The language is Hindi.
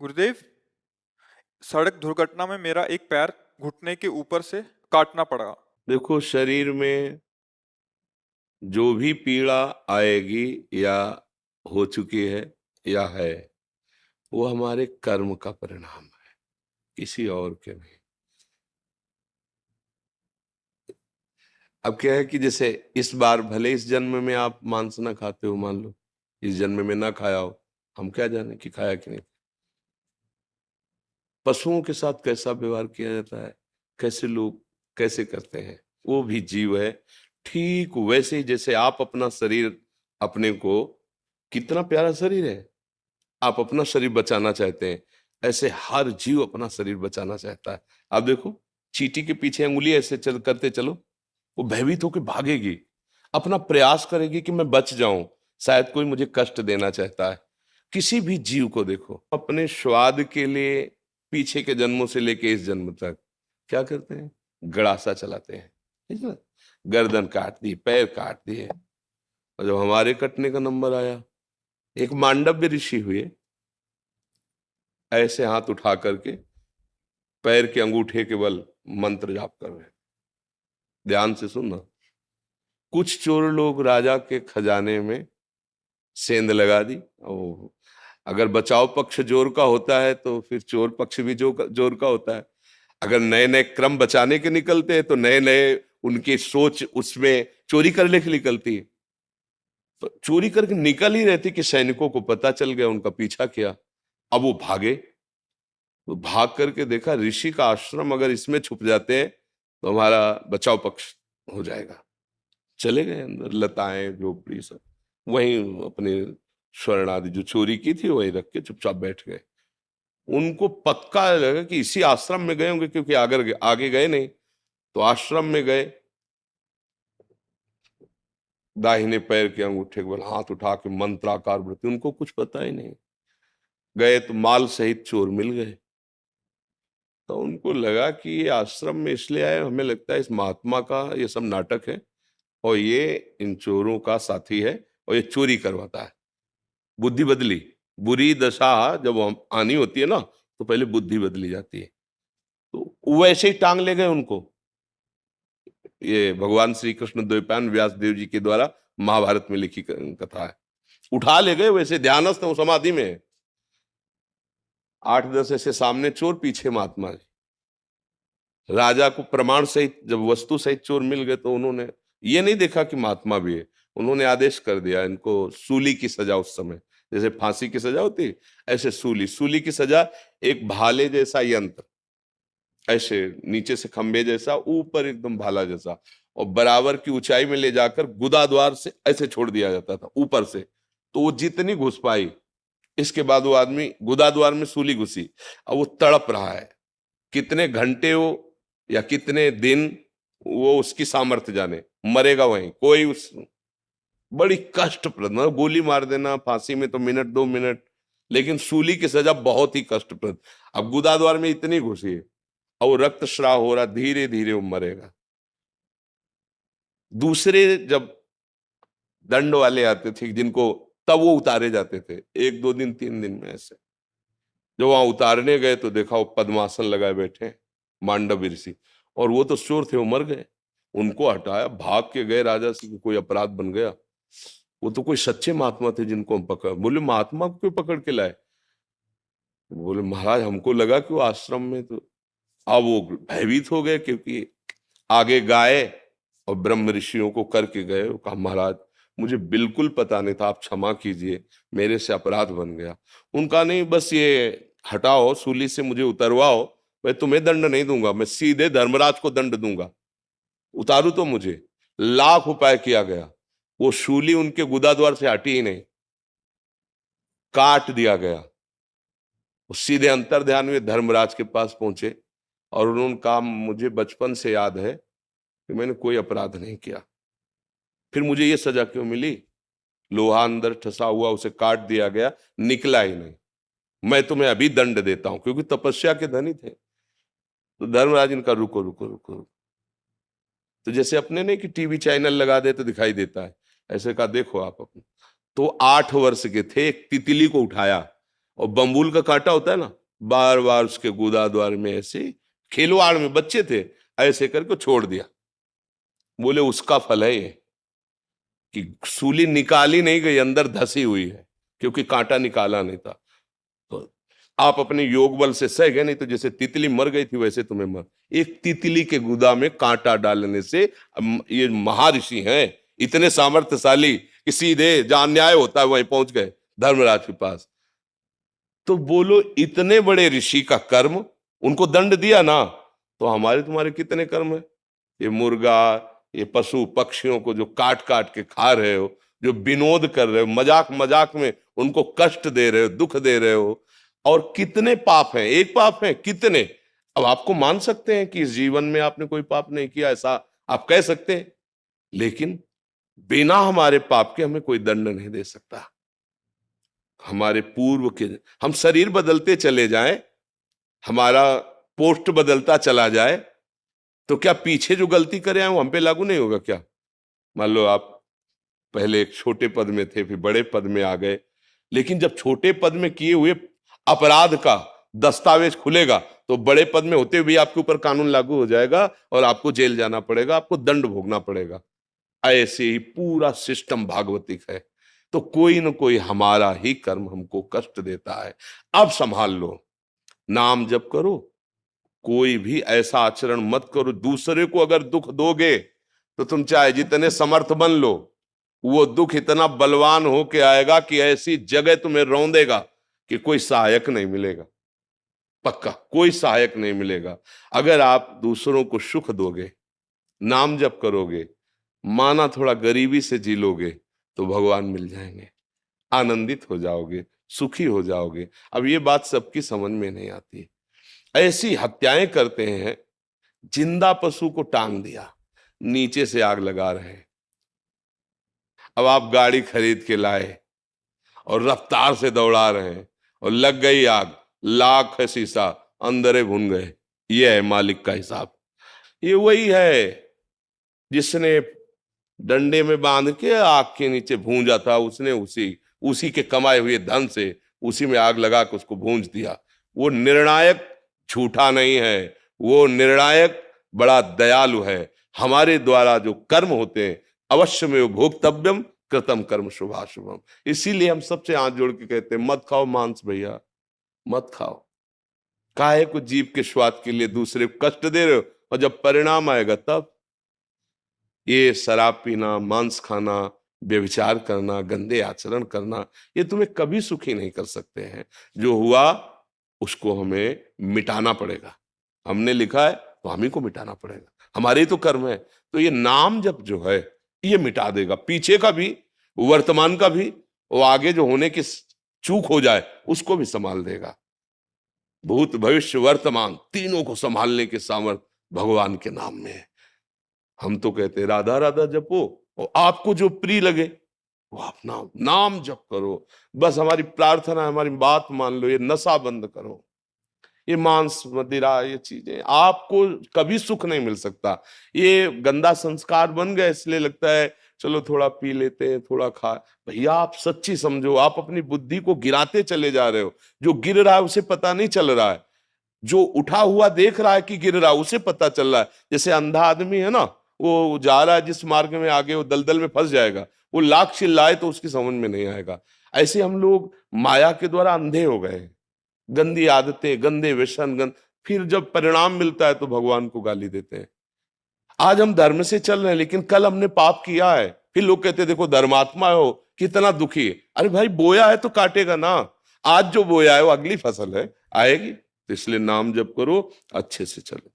गुरुदेव, सड़क दुर्घटना में मेरा एक पैर घुटने के ऊपर से काटना पड़ा। देखो, शरीर में जो भी पीड़ा आएगी या हो चुकी है या है, वो हमारे कर्म का परिणाम है, किसी और के नहीं। अब क्या है कि जैसे इस बार भले इस जन्म में आप मांस ना खाते हो, मान लो इस जन्म में ना खाया हो, हम क्या जाने कि खाया कि नहीं। पशुओं के साथ कैसा व्यवहार किया जाता है, कैसे लोग कैसे करते हैं, वो भी जीव है। ठीक वैसे ही जैसे आप अपना शरीर, अपने को, कितना प्यारा शरीर है, आप अपना शरीर बचाना चाहते हैं, ऐसे हर जीव अपना शरीर बचाना चाहता है। आप देखो, चींटी के पीछे अंगुली ऐसे करते चलो, वो भयभीत होकर भागेगी, अपना प्रयास करेगी कि मैं बच जाऊं, शायद कोई मुझे कष्ट देना चाहता है। किसी भी जीव को देखो, अपने स्वाद के लिए पीछे के जन्मों से लेके इस जन्म तक क्या करते हैं, गड़ासा चलाते हैं, ठीक है? गर्दन काट दी, पैर काट दिए। और जब हमारे कटने का नंबर आया, एक मांडव्य ऋषि हुए, ऐसे हाथ उठा करके पैर के अंगूठे के बल मंत्र जाप कर रहे हैं। ध्यान से सुनना। कुछ चोर लोग राजा के खजाने में सेंध लगा दी। ओ, अगर बचाव पक्ष जोर का होता है तो फिर चोर पक्ष भी जोर का होता है। अगर नए नए क्रम बचाने के निकलते हैं तो नए नए उनकी सोच उसमें चोरी करने की निकलती है। तो चोरी करके निकल ही रहती कि सैनिकों को पता चल गया, उनका पीछा किया। अब वो भागे, तो भाग करके देखा ऋषि का आश्रम, अगर इसमें छुप जाते हैं तो हमारा बचाव पक्ष हो जाएगा। चले गए अंदर, लताएं झोपड़ी सब वहीं अपने स्वर्ण आदि जो चोरी की थी वहीं रख के चुपचाप बैठ गए। उनको पक्का लगा कि इसी आश्रम में गए होंगे, क्योंकि आगे आगे गए नहीं। तो आश्रम में गए, दाहिने पैर के अंगूठे के बल हाथ उठा के मंत्राकार वृत्ति, उनको कुछ पता ही नहीं। गए तो माल सहित चोर मिल गए। तो उनको लगा कि ये आश्रम में इसलिए आए, हमें लगता है इस महात्मा का ये सब नाटक है और ये इन चोरों का साथी है और ये चोरी करवाता है। बुद्धि बदली। बुरी दशा जब हम आनी होती है ना, तो पहले बुद्धि बदली जाती है। तो वैसे ही टांग ले गए उनको। ये भगवान श्री कृष्ण द्वैपायन व्यास देव जी के द्वारा महाभारत में लिखी कथा है। उठा ले गए, वैसे ध्यानस्थ वो समाधि में। 8-10 ऐसे सामने चोर, पीछे महात्मा जी। राजा को प्रमाण सहित जब वस्तु सहित चोर मिल गए तो उन्होंने ये नहीं देखा कि महात्मा भी है, उन्होंने आदेश कर दिया इनको सूली की सजा। उस समय जैसे फांसी की सजा होती, ऐसे सूली सूली की सजा। एक भाले जैसा यंत्र, ऐसे नीचे से खंबे जैसा, ऊपर एकदम भाला जैसा, और बराबर की ऊंचाई में ले जाकर गुदा द्वार से ऐसे छोड़ दिया जाता था ऊपर से। तो वो जितनी घुस पाई, इसके बाद वो आदमी गुदा द्वार में सूली घुसी। अब वो तड़प रहा है, कितने घंटे हो या कितने दिन, वो उसकी सामर्थ्य जाने, मरेगा वहीं। कोई उस बड़ी कष्टप्रद, मतलब गोली मार देना फांसी में तो मिनट 2 मिनट, लेकिन सूली की सजा बहुत ही कष्टप्रद। अब गुदा द्वार में इतनी घुसी है और वो रक्तस्राव हो रहा, धीरे धीरे वो मरेगा। दूसरे जब दंड वाले आते थे जिनको, तब वो उतारे जाते थे 1-2 दिन 3 दिन में। ऐसे जब वहां उतारने गए तो देखा वो पद्मासन लगाए बैठे मांडव ऋषि, और वो तो चोर थे, वो मर गए। उनको हटाया, भाग के गए राजा से कि कोई अपराध बन गया। वो तो कोई सच्चे महात्मा थे जिनको हम पकड़। बोले महात्मा को क्यों पकड़ के लाए? बोले महाराज हमको लगा कि वो आश्रम में। तो अब वो भयभीत हो गए, क्योंकि आगे गाय और ब्रह्म ऋषियों को करके गए। वो कहा महाराज मुझे बिल्कुल पता नहीं था, आप क्षमा कीजिए, मेरे से अपराध बन गया। उनका नहीं, बस ये हटाओ, सूली से मुझे उतरवाओ, मैं तुम्हें दंड नहीं दूंगा, मैं सीधे धर्मराज को दंड दूंगा, उतारू तो मुझे। लाख उपाय किया गया, वो सूली उनके गुदा द्वार से हटी ही नहीं, काट दिया गया। वो सीधे अंतर ध्यान में धर्मराज के पास पहुंचे और उन्होंने कहा मुझे बचपन से याद है कि मैंने कोई अपराध नहीं किया, फिर मुझे ये सजा क्यों मिली? लोहा अंदर ठसा हुआ, उसे काट दिया गया, निकला ही नहीं। मैं तुम्हें अभी दंड देता हूं, क्योंकि तपस्या के धनी थे। तो धर्मराज इनका रुको रुको रुको रुको। तो जैसे अपने ने कि टीवी चैनल लगा दे तो दिखाई देता है, ऐसे कहा देखो आप अपने। तो 8 वर्ष के थे, एक तितली को उठाया और बम्बूल का कांटा होता है ना, बार बार उसके गुदा द्वार में ऐसे खिलवाड़ में बच्चे थे, ऐसे करके छोड़ दिया। बोले उसका फल है ये कि सूली निकाली नहीं गई, अंदर धसी हुई है, क्योंकि कांटा निकाला नहीं था। तो आप अपने योग बल से सह गए, नहीं तो जैसे तितली मर गई थी वैसे तुम्हें मर। एक तितली के गुदा में कांटा डालने से, ये महर्षि हैं इतने सामर्थ्यशाली कि सीधे जहां न्याय होता है वहीं पहुंच गए, धर्मराज के पास। तो बोलो इतने बड़े ऋषि का कर्म, उनको दंड दिया ना, तो हमारे तुम्हारे कितने कर्म है? ये मुर्गा, ये पशु पक्षियों को जो काट काट के खा रहे हो, जो विनोद कर रहे हो, मजाक मजाक में उनको कष्ट दे रहे हो, दुख दे रहे हो, और कितने पाप हैं? एक पाप है कितने? अब आपको मान सकते हैं कि इस जीवन में आपने कोई पाप नहीं किया, ऐसा आप कह सकते हैं, लेकिन बिना हमारे पाप के हमें कोई दंड नहीं दे सकता। हमारे पूर्व के, हम शरीर बदलते चले जाएं, हमारा पोस्ट बदलता चला जाए, तो क्या पीछे जो गलती करे हैं वो हम पे लागू नहीं होगा क्या? मान लो आप पहले एक छोटे पद में थे, फिर बड़े पद में आ गए, लेकिन जब छोटे पद में किए हुए अपराध का दस्तावेज खुलेगा तो बड़े पद में होते हुए आपके ऊपर कानून लागू हो जाएगा और आपको जेल जाना पड़ेगा, आपको दंड भोगना पड़ेगा। ऐसे ही पूरा सिस्टम भागवतिक है। तो कोई न कोई हमारा ही कर्म हमको कष्ट देता है। अब संभाल लो, नाम जप करो, कोई भी ऐसा आचरण मत करो। दूसरे को अगर दुख दोगे तो तुम चाहे जितने समर्थ बन लो, वो दुख इतना बलवान होके आएगा कि ऐसी जगह तुम्हें रौंदेगा कि कोई सहायक नहीं मिलेगा। पक्का कोई सहायक नहीं मिलेगा। अगर आप दूसरों को सुख दोगे, नाम जप करोगे, माना थोड़ा गरीबी से जी लोगे, तो भगवान मिल जाएंगे, आनंदित हो जाओगे, सुखी हो जाओगे। अब ये बात सबकी समझ में नहीं आती। ऐसी हत्याएं करते हैं, जिंदा पशु को टांग दिया, नीचे से आग लगा रहे हैं। अब आप गाड़ी खरीद के लाए और रफ्तार से दौड़ा रहे हैं और लग गई आग, लाख है शीशा, अंदर भुन गए। ये है मालिक का हिसाब। ये वही है जिसने डंडे में बांध के आग के नीचे भूंजा था, उसने उसी के कमाए हुए धन से उसी में आग लगा के उसको भूंज दिया। वो निर्णायक झूठा नहीं है, वो निर्णायक बड़ा दयालु है। हमारे द्वारा जो कर्म होते हैं, अवश्य में भोक्तव्यम कृतम कर्म शुभाशुभम। इसीलिए हम सबसे हाथ जोड़ के कहते हैं, मत खाओ मांस भैया, मत खाओ। काहे को जीव के स्वाद के लिए दूसरे को कष्ट दे रहे हो, और जब परिणाम आएगा तब। ये शराब पीना, मांस खाना, व्यभिचार करना, गंदे आचरण करना, ये तुम्हें कभी सुखी नहीं कर सकते हैं। जो हुआ उसको हमें मिटाना पड़ेगा। हमने लिखा है तो हम ही को मिटाना पड़ेगा, हमारे तो कर्म है। तो ये नाम जप जो है ये मिटा देगा, पीछे का भी, वर्तमान का भी, वो आगे जो होने की चूक हो जाए उसको भी संभाल देगा। भूत भविष्य वर्तमान तीनों को संभालने के सामर्थ्य भगवान के नाम में है। हम तो कहते राधा राधा जपो, और आपको जो प्रिय लगे वो आप नाम जप करो। बस हमारी प्रार्थना, हमारी बात मान लो, ये नशा बंद करो, ये मांस मदिरा, ये चीजें आपको कभी सुख नहीं मिल सकता। ये गंदा संस्कार बन गए, इसलिए लगता है चलो थोड़ा पी लेते हैं, थोड़ा खा। भैया आप सच्ची समझो, आप अपनी बुद्धि को गिराते चले जा रहे हो। जो गिर रहा है उसे पता नहीं चल रहा है, जो उठा हुआ देख रहा है कि गिर रहा है उसे पता चल रहा है। जैसे अंधा आदमी है ना, वो जा रहा है जिस मार्ग में, आगे वो दलदल में फंस जाएगा, वो लाख चिल्लाए तो उसकी समझ में नहीं आएगा। ऐसे हम लोग माया के द्वारा अंधे हो गए, गंदी आदतें, गंदे व्यसन, फिर जब परिणाम मिलता है तो भगवान को गाली देते हैं। आज हम धर्म से चल रहे हैं, लेकिन कल हमने पाप किया है, फिर लोग कहते हैं देखो धर्मात्मा हो, कितना दुखी है। अरे भाई बोया है तो काटेगा ना, आज जो बोया है वो अगली फसल है, आएगी। तो इसलिए नाम जप करो, अच्छे से चलो।